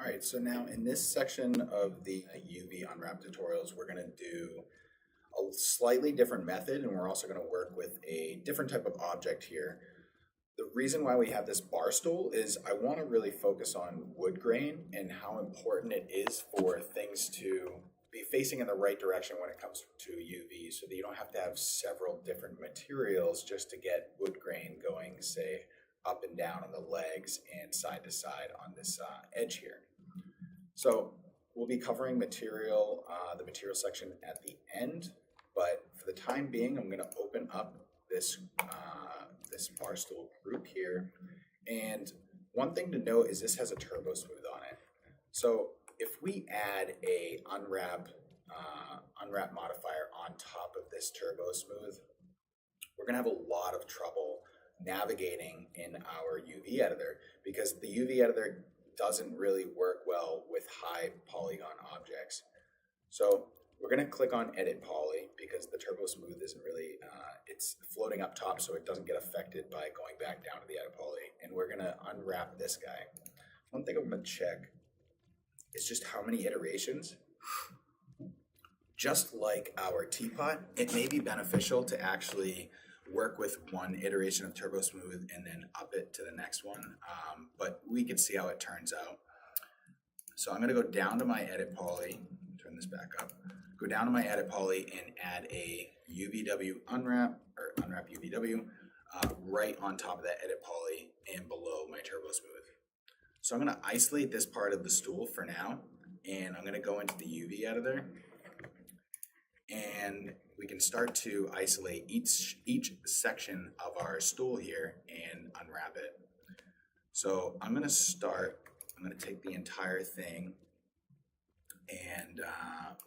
All right, so now in this section of the UV unwrap tutorials, we're going to do a slightly different method, and we're also going to work with a different type of object here. The reason why we have this bar stool is I want to really focus on wood grain and how important it is for things to be facing in the right direction when it comes to UV, so that you don't have to have several different materials just to get wood grain going, say, up and down on the legs and side to side on this edge here. So we'll be covering material, the material section at the end, but for the time being, I'm going to open up this this bar stool group here. And one thing to note is this has a turbo smooth on it. So if we add a unwrap modifier on top of this turbo smooth, we're going to have a lot of trouble navigating in our UV editor, because the UV editor doesn't really work well with high polygon objects. So we're going to click on Edit Poly because the turbo smooth isn't really, it's floating up top, so it doesn't get affected by going back down to the Edit Poly. And we're going to unwrap this guy. One thing I'm going to check is just how many iterations. Just like our teapot, it may be beneficial to actually work with one iteration of turbo smooth and then up it to the next one, but we can see how it turns out. So I'm going to go down to my edit poly, turn this back up, go down to my edit poly and add a UVW unwrap, or unwrap UVW, right on top of that edit poly and below my turbo smooth. So I'm going to isolate this part of the stool for now, and I'm going to go into the UV editor, and we can start to isolate each section of our stool here and unwrap it. So I'm going to take the entire thing, and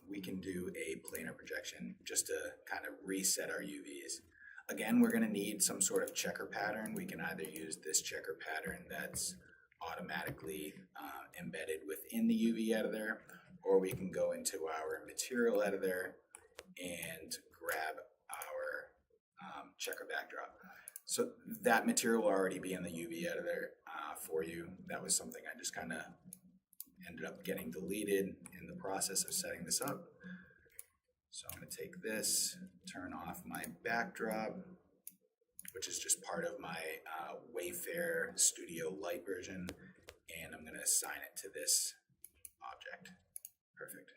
we can do a planar projection just to kind of reset our UVs. Again, we're going to need some sort of checker pattern. We can either use this checker pattern that's automatically embedded within the UV editor, or we can go into our material editor and grab our checker backdrop. So that material will already be in the UV editor for you. That was something I just kind of ended up getting deleted in the process of setting this up. So I'm going to take this, turn off my backdrop, which is just part of my Wayfair Studio Lite version, and I'm going to assign it to this object. Perfect.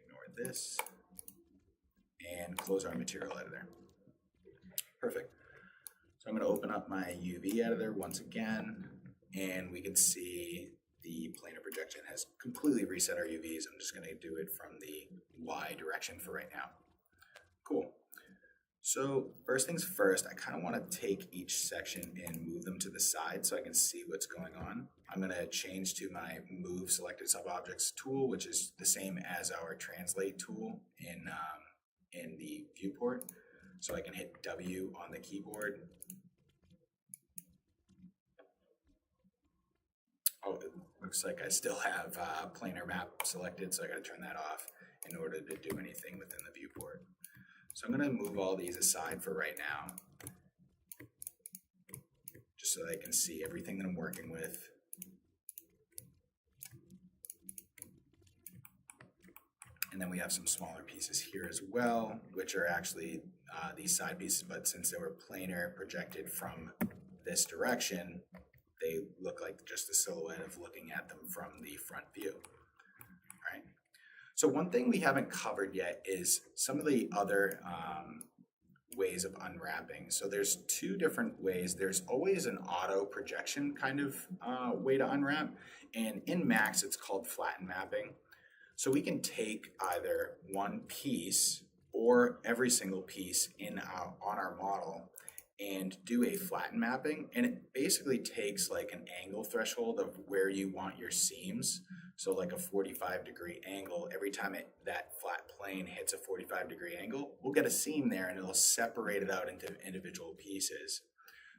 Ignore this and close our material editor. Perfect. So I'm going to open up my UV editor once again, and we can see the planar projection has completely reset our UVs. I'm just going to do it from the Y direction for right now. Cool. So first things first, I kind of want to take each section and move them to the side so I can see what's going on. I'm going to change to my Move Selected Subobjects tool, which is the same as our Translate tool in the viewport. So I can hit W on the keyboard. Oh, it looks like I still have planar map selected, so I got to turn that off in order to do anything within the viewport. So I'm going to move all these aside for right now, just so that I can see everything that I'm working with. And then we have some smaller pieces here as well, which are actually these side pieces, but since they were planar projected from this direction, they look like just a silhouette of looking at them from the front view. All right. So one thing we haven't covered yet is some of the other ways of unwrapping. So there's two different ways. There's always an auto projection kind of way to unwrap, and in Max it's called flatten mapping. So we can take either one piece or every single piece on our model and do a flatten mapping, and it basically takes like an angle threshold of where you want your seams. So like a 45-degree angle, every time that flat plane hits a 45-degree angle, we'll get a seam there and it'll separate it out into individual pieces.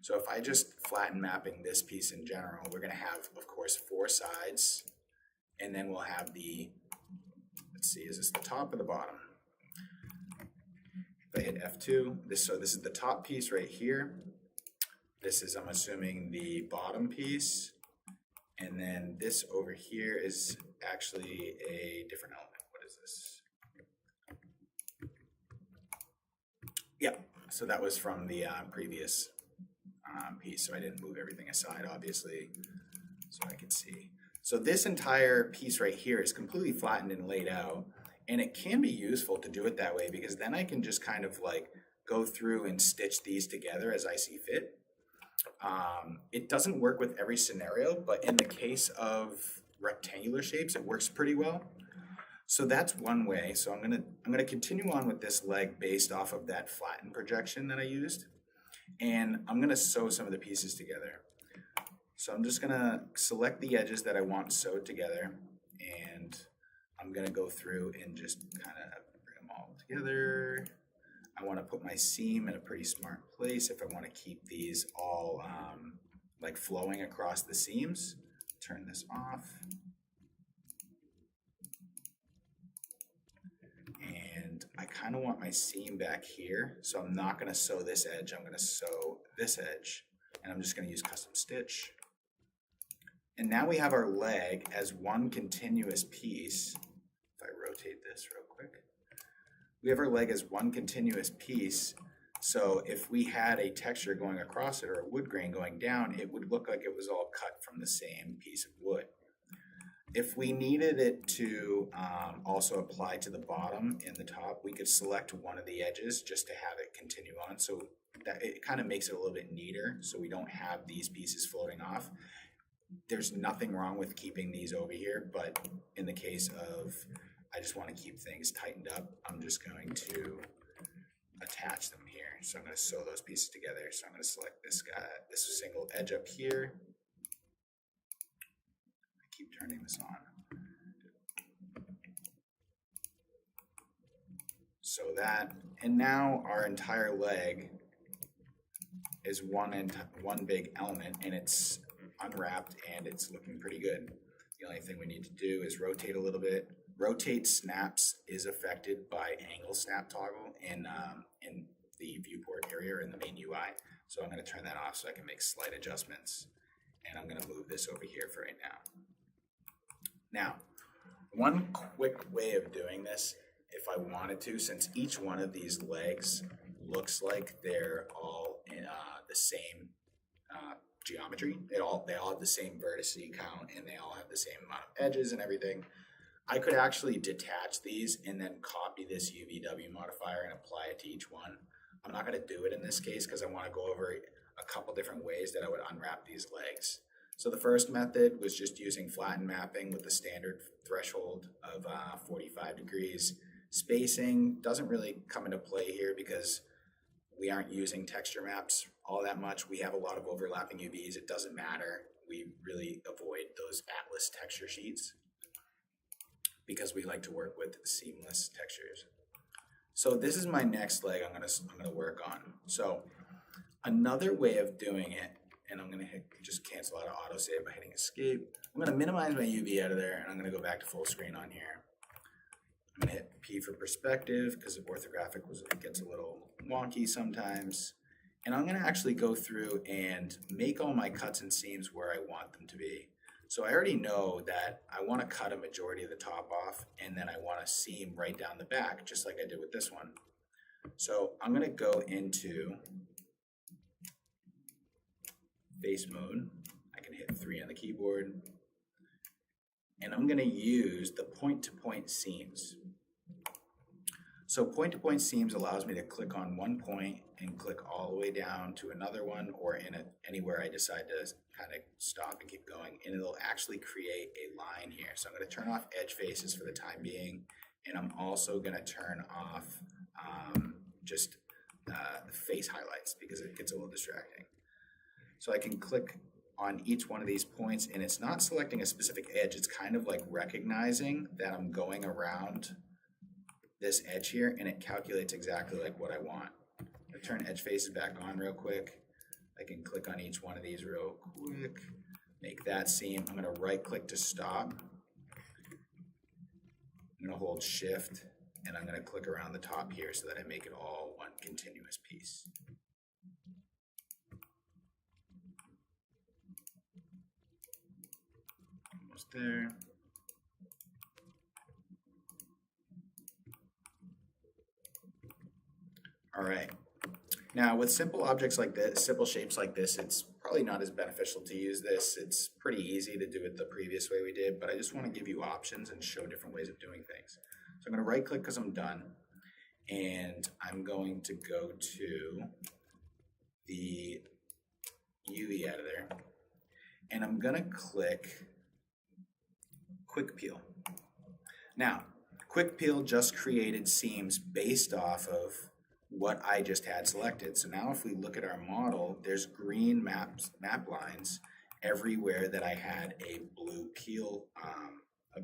So if I just flatten mapping this piece in general, we're going to have, of course, 4 sides, and then we'll have the, let's see, is this the top or the bottom? If I hit F2, so this is the top piece right here. This is, I'm assuming, the bottom piece. And then this over here is actually a different element. What is this? Yeah, so that was from the previous piece, so I didn't move everything aside, obviously, so I could see. So this entire piece right here is completely flattened and laid out, and it can be useful to do it that way because then I can just kind of like go through and stitch these together as I see fit. It doesn't work with every scenario, but in the case of rectangular shapes, it works pretty well. So that's one way. So I'm gonna continue on with this leg based off of that flattened projection that I used, and I'm gonna sew some of the pieces together. So I'm just gonna select the edges that I want sewed together, and I'm gonna go through and just kind of bring them all together. I want to put my seam in a pretty smart place if I want to keep these all like flowing across the seams. Turn this off. And I kind of want my seam back here, so I'm not going to sew this edge. I'm going to sew this edge, and I'm just going to use custom stitch. And now we have our leg as one continuous piece. If I rotate this real quick, we have our leg as one continuous piece. So if we had a texture going across it or a wood grain going down, it would look like it was all cut from the same piece of wood. If we needed it to also apply to the bottom and the top, we could select one of the edges just to have it continue on. So that it kind of makes it a little bit neater so we don't have these pieces floating off. There's nothing wrong with keeping these over here, but in the case of I just want to keep things tightened up, I'm just going to attach them here. So I'm going to sew those pieces together. So I'm going to select this guy, this single edge up here. I keep turning this on. So that, and now our entire leg is one big element, and it's unwrapped and it's looking pretty good. The only thing we need to do is rotate a little bit. Rotate snaps is affected by angle snap toggle in the viewport area or in the main UI. So I'm going to turn that off so I can make slight adjustments. And I'm going to move this over here for right now. Now, one quick way of doing this, if I wanted to, since each one of these legs looks like they're all in the same geometry, they all have the same vertex count and they all have the same amount of edges and everything, I could actually detach these and then copy this UVW modifier and apply it to each one. I'm not going to do it in this case because I want to go over a couple different ways that I would unwrap these legs. So the first method was just using flatten mapping with the standard threshold of 45 degrees. Spacing doesn't really come into play here because we aren't using texture maps all that much. We have a lot of overlapping UVs. It doesn't matter. We really avoid those Atlas texture sheets because we like to work with seamless textures. So this is my next leg I'm gonna work on. So another way of doing it, and I'm gonna just cancel out of autosave by hitting escape. I'm gonna minimize my UV out of there, and I'm gonna go back to full screen on here. I'm gonna hit P for perspective because orthographic it gets a little wonky sometimes. And I'm gonna actually go through and make all my cuts and seams where I want them to be. So I already know that I want to cut a majority of the top off, and then I want to seam right down the back, just like I did with this one. So I'm going to go into face mode. I can hit 3 on the keyboard, and I'm going to use the point-to-point seams. So point-to-point seams allows me to click on one point and click all the way down to another one, or anywhere I decide to kind of stop and keep going, and it'll actually create a line here. So I'm going to turn off edge faces for the time being, and I'm also going to turn off just the face highlights because it gets a little distracting. So I can click on each one of these points, and it's not selecting a specific edge. It's kind of like recognizing that I'm going around this edge here, and it calculates exactly like what I want. I'll turn edge faces back on real quick. I can click on each one of these real quick, make that seam. I'm going to right click to stop. I'm going to hold shift, and I'm going to click around the top here so that I make it all one continuous piece. just there. All right. Now with simple objects like this, simple shapes like this, it's probably not as beneficial to use this. It's pretty easy to do it the previous way we did, but I just want to give you options and show different ways of doing things. So I'm going to right click because I'm done, and I'm going to go to the UV editor, and I'm going to click Quick Peel. Now, Quick Peel just created seams based off of what I just had selected. So now if we look at our model, there's green map lines everywhere that I had a blue peel, a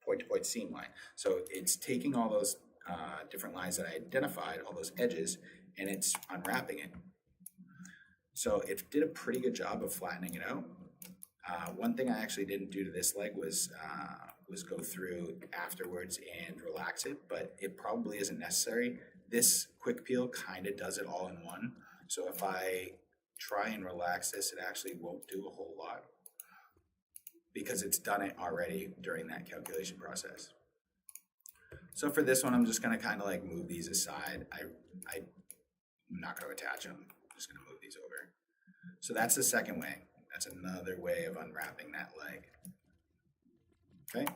point-to-point seam line. So it's taking all those different lines that I identified, all those edges, and it's unwrapping it. So it did a pretty good job of flattening it out. One thing I actually didn't do to this leg was go through afterwards and relax it, but it probably isn't necessary. This quick peel kind of does it all in one. So if I try and relax this, it actually won't do a whole lot because it's done it already during that calculation process. So for this one, I'm just going to kind of like move these aside. I'm not going to attach them. I'm just going to move these over. So that's the second way. That's another way of unwrapping that leg. Okay.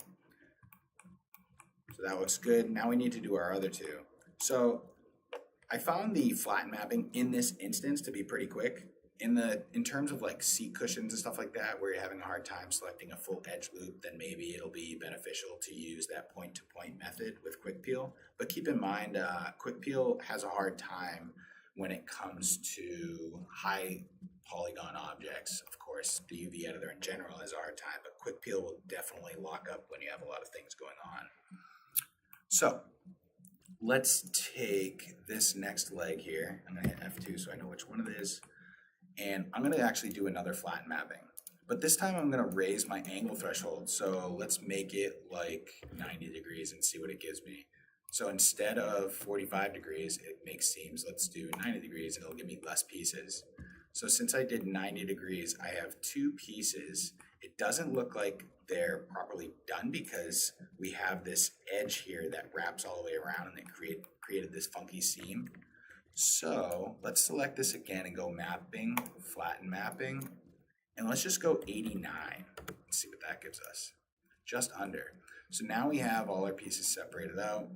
So that looks good. Now we need to do our other two. So I found the flat mapping in this instance to be pretty quick. In terms of like seat cushions and stuff like that, where you're having a hard time selecting a full edge loop, then maybe it'll be beneficial to use that point-to-point method with Quick Peel. But keep in mind, Quick Peel has a hard time when it comes to high polygon objects. Of course, the UV editor in general has a hard time, but Quick Peel will definitely lock up when you have a lot of things going on. So let's take this next leg here. I'm going to hit F2 so I know which one it is. And I'm going to actually do another flat mapping. But this time I'm going to raise my angle threshold. So let's make it like 90 degrees and see what it gives me. So instead of 45 degrees, it makes seams. Let's do 90 degrees and it'll give me less pieces. So since I did 90 degrees, I have two pieces. It doesn't look like they're properly done because we have this edge here that wraps all the way around and it created this funky seam. So let's select this again and go mapping, flatten mapping, and let's just go 89. Let's see what that gives us. Just under. So now we have all our pieces separated out,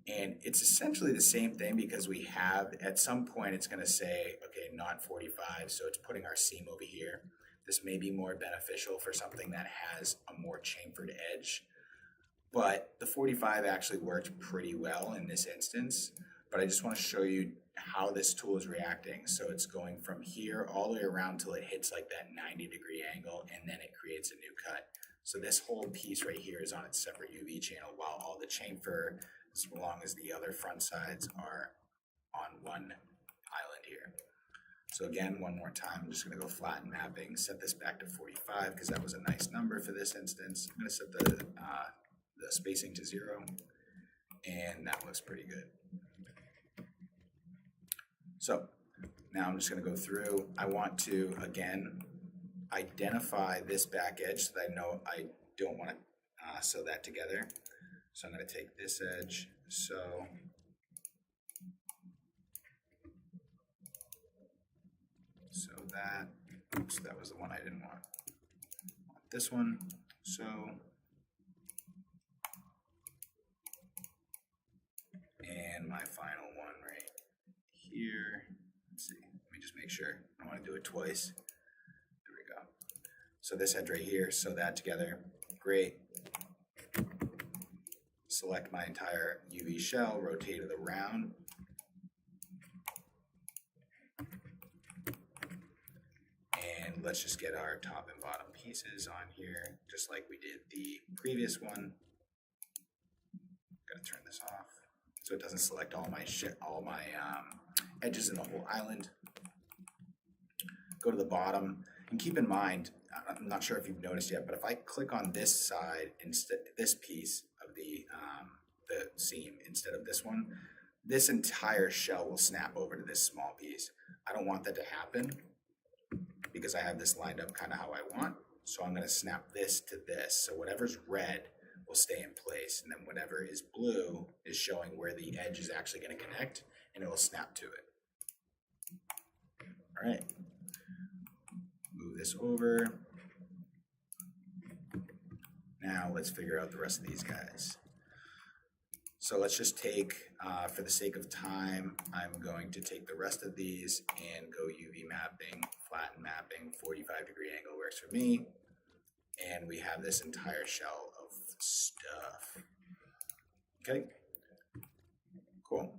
and it's essentially the same thing because we have, at some point it's going to say, okay, not 45, so it's putting our seam over here. This may be more beneficial for something that has a more chamfered edge, but the 45 actually worked pretty well in this instance. But I just want to show you how this tool is reacting. So it's going from here all the way around till it hits like that 90-degree angle, and then it creates a new cut. So this whole piece right here is on its separate UV channel, while all the chamfer, as long as the other front sides, are on one island here. So again, one more time, I'm just going to go flatten mapping, set this back to 45 because that was a nice number for this instance. I'm going to set the spacing to 0, and that looks pretty good. So now I'm just going to go through. I want to, again, identify this back edge so that I know I don't want to sew that together. So I'm going to take this edge, sew, that. Oops, that was the one I didn't want. This one, so. And my final one right here. Let's see, let me just make sure. I want to do it twice. There we go. So this edge right here, sew that together. Great. Select my entire UV shell, rotate it around. And let's just get our top and bottom pieces on here, just like we did the previous one. Gotta turn this off so it doesn't select all my edges in the whole island. Go to the bottom, and keep in mind, I'm not sure if you've noticed yet, but if I click on this side instead, this piece of the seam instead of this one, this entire shell will snap over to this small piece. I don't want that to happen because I have this lined up kind of how I want. So So I'm going to snap this to this. So whatever's red will stay in place. And then whatever is blue is showing where the edge is actually going to connect, and it will snap to it. All right. Move this over. Now let's figure out the rest of these guys. So let's just take, for the sake of time, I'm going to take the rest of these and go UV mapping, flatten mapping, 45-degree angle works for me. And we have this entire shell of stuff. Okay, cool.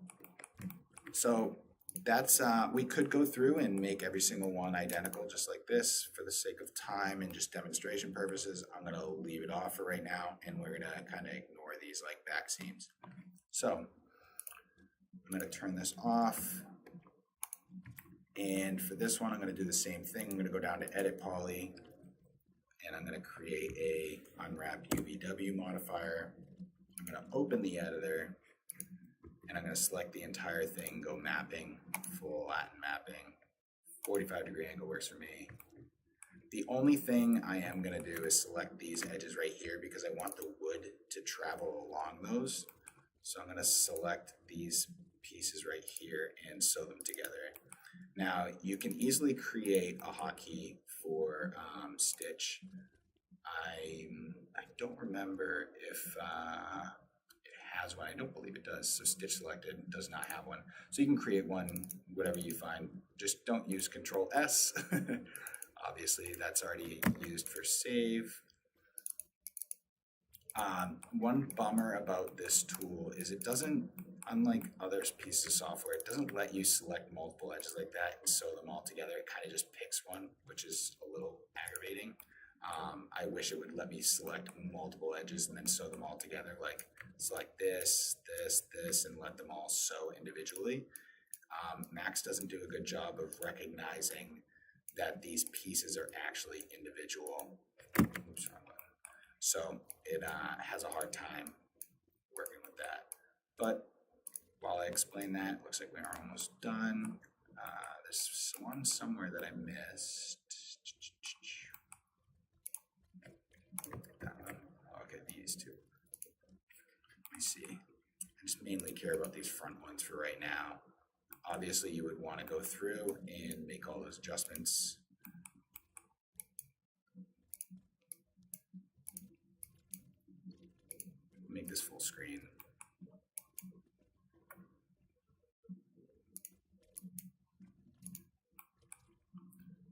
So that's, we could go through and make every single one identical just like this. For the sake of time and just demonstration purposes, I'm gonna leave it off for right now, and we're gonna kind of ignore these like back seams. So I'm gonna turn this off. And for this one, I'm gonna do the same thing. I'm gonna go down to Edit Poly, and I'm gonna create a Unwrap UVW modifier. I'm gonna open the editor, and I'm going to select the entire thing, go mapping, flatten mapping, 45-degree angle works for me. The only thing I am going to do is select these edges right here because I want the wood to travel along those. So I'm going to select these pieces right here and sew them together. Now you can easily create a hotkey for Stitch. I don't remember if has one. I don't believe it does. So Stitch Selected does not have one. So you can create one, whatever you find. Just don't use Control S. Obviously, that's already used for save. One bummer about this tool is it doesn't, unlike other pieces of software, it doesn't let you select multiple edges like that and sew them all together. It kind of just picks one, which is a little aggravating. I wish it would let me select multiple edges and then sew them all together, like select this, this, this, and let them all sew individually. Max doesn't do a good job of recognizing that these pieces are actually individual. Oops, wrong one. So it has a hard time working with that. But while I explain that, looks like we are almost done. There's one somewhere that I missed. That one. Okay, these two. Let me see. I just mainly care about these front ones for right now. Obviously, you would want to go through and make all those adjustments. Make this full screen.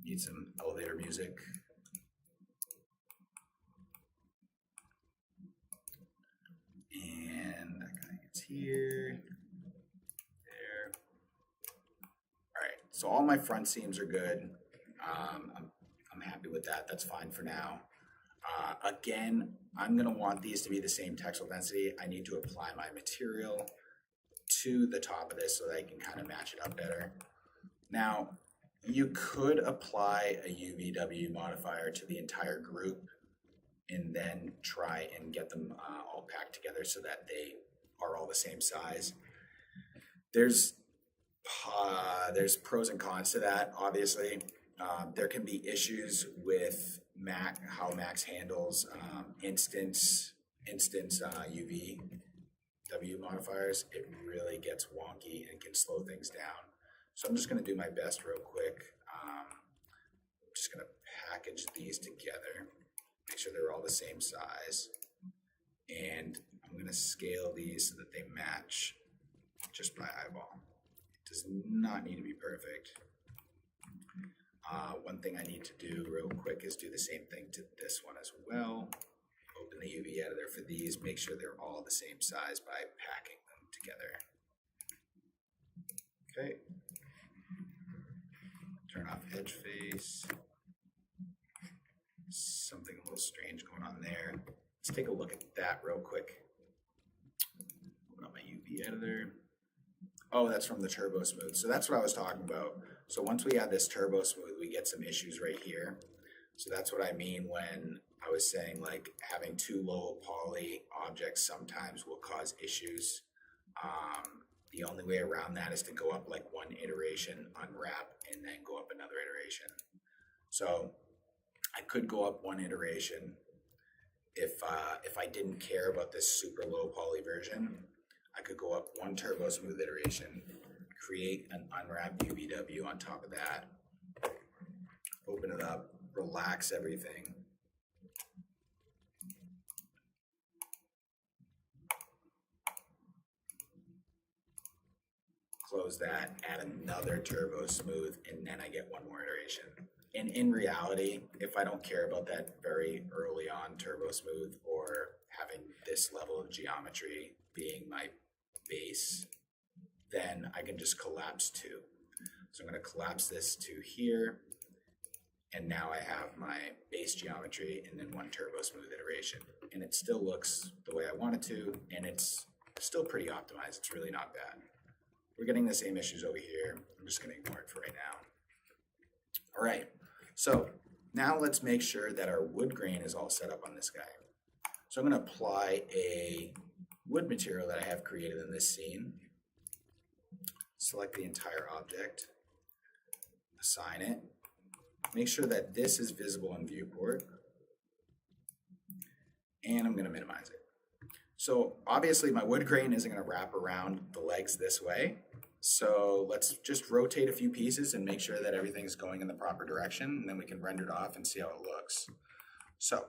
Need some elevator music. And that guy gets here. There. All right, so all my front seams are good. I'm happy with that. That's fine for now. Again, I'm going to want these to be the same textile density. I need to apply my material to the top of this so that I can kind of match it up better. Now, you could apply a UVW modifier to the entire group and then try and get them all packed together so that they are all the same size. There's pros and cons to that, obviously. There can be issues with how Max handles instance UVW modifiers. It really gets wonky and can slow things down. So I'm just going to do my best real quick. I'm just going to package these together, make sure they're all the same size, and I'm going to scale these so that they match just by eyeball. It does not need to be perfect. One thing I need to do real quick is do the same thing to this one as well. Open the UV editor for these, make sure they're all the same size by packing them together. Okay. Turn off edge face. Something a little strange going on there. Let's take a look at that real quick. Open up my UV editor. Oh, that's from the Turbo Smooth. So that's what I was talking about. So once we add this Turbo Smooth, we get some issues right here. So that's what I mean when I was saying like having too low poly objects sometimes will cause issues. The only way around that is to go up like one iteration, unwrap, and then go up another iteration. So I could go up one iteration if I didn't care about this super low poly version. I could go up one turbo smooth iteration, create an unwrap UVW on top of that, open it up, relax everything. Close that, add another turbo smooth, and then I get one more iteration. And in reality, if I don't care about that very early on turbo smooth or having this level of geometry being my base, then I can just collapse two. So I'm going to collapse this to here, and now I have my base geometry and then one turbo smooth iteration. And it still looks the way I want it to, and it's still pretty optimized. It's really not bad. We're getting the same issues over here. I'm just going to ignore it for right now. All right, so now let's make sure that our wood grain is all set up on this guy. So I'm going to apply a wood material that I have created in this scene. Select the entire object, assign it, make sure that this is visible in viewport, and I'm going to minimize it. So obviously my wood grain isn't going to wrap around the legs this way. So let's just rotate a few pieces and make sure that everything's going in the proper direction, and then we can render it off and see how it looks. So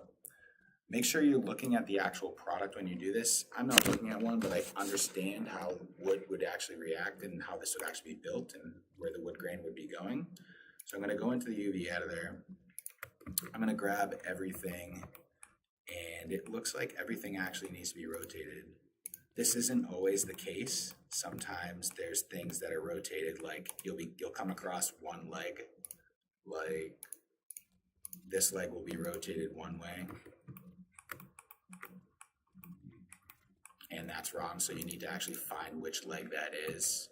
make sure you're looking at the actual product when you do this. I'm not looking at one, but I understand how wood would actually react and how this would actually be built and where the wood grain would be going. So I'm going to go into the UV editor. I'm going to grab everything, and it looks like everything actually needs to be rotated. This isn't always the case. Sometimes there's things that are rotated, like you'll come across one leg, like this leg will be rotated one way, and that's wrong. So you need to actually find which leg that is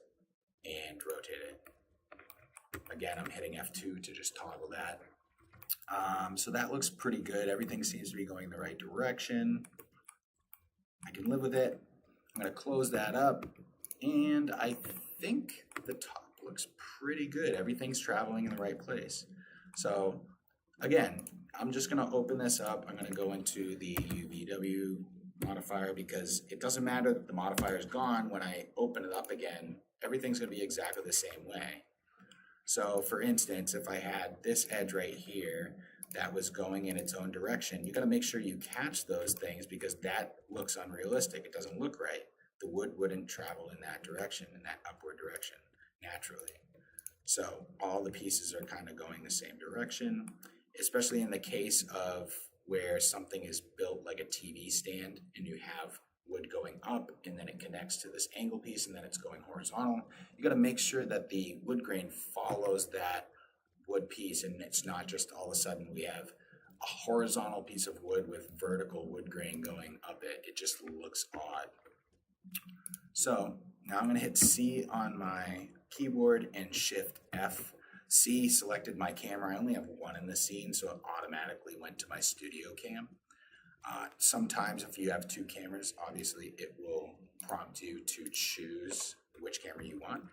and rotate it. Again, I'm hitting F2 to just toggle that. So that looks pretty good. Everything seems to be going in the right direction. I can live with it. I'm going to close that up, and I think the top looks pretty good. Everything's traveling in the right place. So again, I'm just going to open this up. I'm going to go into the UVW modifier because it doesn't matter that the modifier is gone. When I open it up again, everything's going to be exactly the same way. So for instance, if I had this edge right here that was going in its own direction, you got to make sure you catch those things because that looks unrealistic. It doesn't look right. The wood wouldn't travel in that direction, in that upward direction, naturally. So all the pieces are kind of going the same direction, especially in the case of where something is built like a TV stand and you have wood going up and then it connects to this angle piece and then it's going horizontal. You got to make sure that the wood grain follows that wood piece, and it's not just all of a sudden we have a horizontal piece of wood with vertical wood grain going up it. It just looks odd. So now I'm going to hit C on my keyboard and Shift F. C selected my camera. I only have one in the scene, so it automatically went to my studio cam. Sometimes if you have two cameras, obviously it will prompt you to choose which camera you want.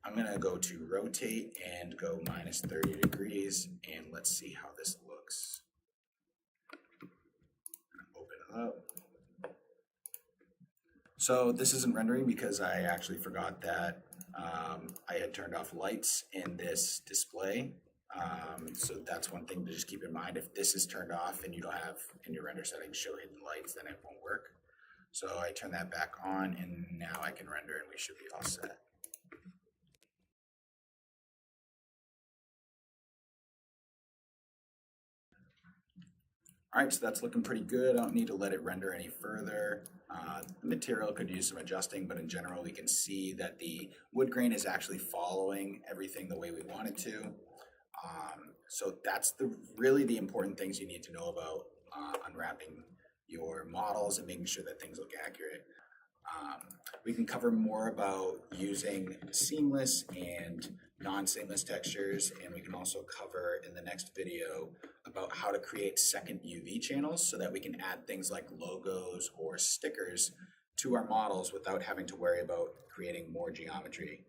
I'm going to go to rotate and go minus 30 degrees, and let's see how this looks. Open it up. So this isn't rendering because I actually forgot that I had turned off lights in this display. So that's one thing to just keep in mind. If this is turned off and you don't have in your render settings show hidden lights, then it won't work. So I turn that back on, and now I can render and we should be all set. All right, so that's looking pretty good. I don't need to let it render any further. The material could use some adjusting, but in general, we can see that the wood grain is actually following everything the way we want it to. So that's really the important things you need to know about unwrapping your models and making sure that things look accurate. We can cover more about using seamless and non-seamless textures, and we can also cover in the next video about how to create second UV channels so that we can add things like logos or stickers to our models without having to worry about creating more geometry.